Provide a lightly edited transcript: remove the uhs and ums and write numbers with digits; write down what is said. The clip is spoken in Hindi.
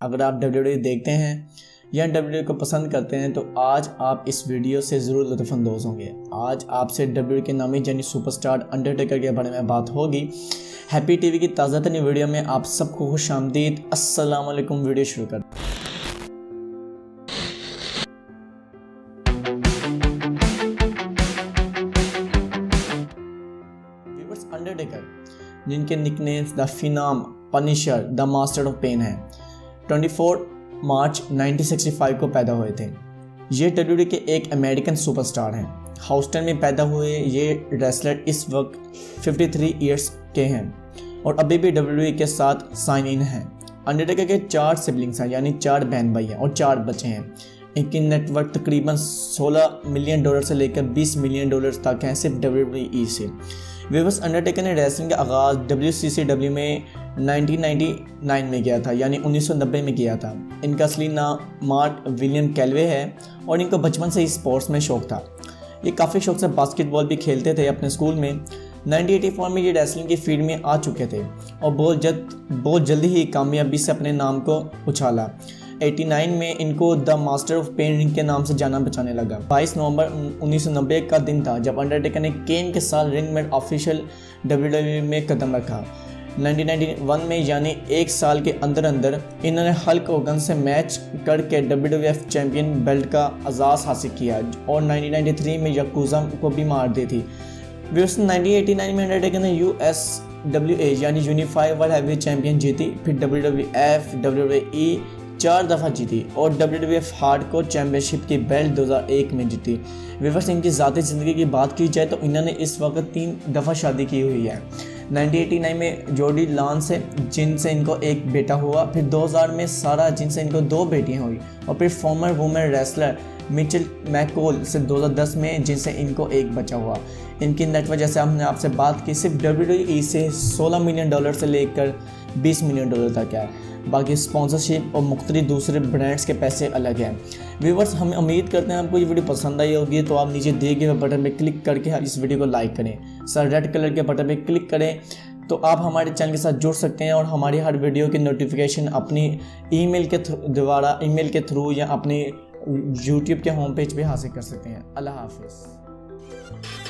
अगर आप WWE देखते हैं या WWE को पसंद करते हैं तो आज आप इस वीडियो से ज़रूर लुत्फ़अंदोज़ होंगे। आज आपसे WWE के नामी जानी सुपरस्टार अंडरटेकर के बारे में बात होगी। हैप्पी टीवी की ताज़ा तरीन वीडियो में आप सबको खुश आमदीद। अस्सलाम वालेकुम। वीडियो शुरू कर। अंडरटेकर, जिनके nicknames the phenom, punisher, the master of pain है, 24 मार्च 1965 को पैदा हुए थे। ये WWE के एक अमेरिकन सुपरस्टार हैं। ह्यूस्टन में पैदा हुए ये रेसलर इस वक्त 53 इयर्स के हैं और अभी भी WWE के साथ साइन इन हैं। अंडरटेकर के 4 सिबलिंग्स हैं, यानी 4 बहन भाई हैं और 4 बच्चे हैं। इनकी नेटवर्क तकरीबन $16 मिलियन से लेकर $20 मिलियन तक हैं सिर्फ WWE से। व्यूअर्स, अंडरटेकर ने रेसलिंग का आगाज़ WCCW में 1999 में किया था, यानी 1990 में किया था। इनका असली नाम मार्क विलियम कैलवे है और इनको बचपन से ही स्पोर्ट्स में शौक़ था। ये काफ़ी शौक़ से बास्केटबॉल भी खेलते थे अपने स्कूल में। 1984 में ये रेसलिंग की फील्ड में आ चुके थे और बहुत जल्दी ही कामयाबी से अपने नाम को उछाला। 89 में इनको द मास्टर ऑफ पेन के नाम से जाना बचाने लगा। 22 नवंबर 1990 का दिन था जब अंडरटेकर ने केन के साथ रिंग में ऑफिशियल WWE में कदम रखा। 1991 में, यानी 1 साल के अंदर इन्होंने हल्क होगन से मैच करके WWF चैंपियन बेल्ट का एजाज़ हासिल किया और 1993 में याकुजा को भी मार दी थी। 1989 में अंडरटेकर ने USWA यानी यूनिफाइड वर्ल्ड हैवी चैंपियन जीती, फिर WWF, WWE 4 दफ़ा जीती और WWF हार्डकोर चैंपियनशिप की बेल्ट 2001 में जीती। व्यूअर्स, इनकी ज़ाती ज़िंदगी की बात की जाए तो इन्होंने इस वक्त 3 दफ़ा शादी की हुई है। 1989 में जोडी लॉन्स से, जिनसे इनको एक बेटा हुआ, फिर 2000 में सारा, जिनसे इनको 2 बेटियां हुई, और फिर farmer women wrestler Mitchell Macaulay से 2010 में, जिनसे इनको एक बच्चा हुआ। इनकी नेटवर्क, जैसे हमने आपसे बात की, सिर्फ WWE से $16 मिलियन से लेकर $20 मिलियन तक है। बाकी स्पॉन्सरशिप और मुख्तलिफ दूसरे ब्रांड्स के पैसे अलग हैं। व्यूवर्स, हम उम्मीद करते हैं आपको ये वीडियो पसंद आई होगी, तो आप नीचे दिए गए बटन पे क्लिक करके इस वीडियो को लाइक करें। सर रेड कलर के बटन पे क्लिक करें तो आप हमारे चैनल के साथ जुड़ सकते हैं और हमारी हर वीडियो की नोटिफिकेशन अपनी ईमेल के थ्रू या अपनी यूट्यूब के होम पेज पे हासिल कर सकते हैं। अल्लाह हाफिज़।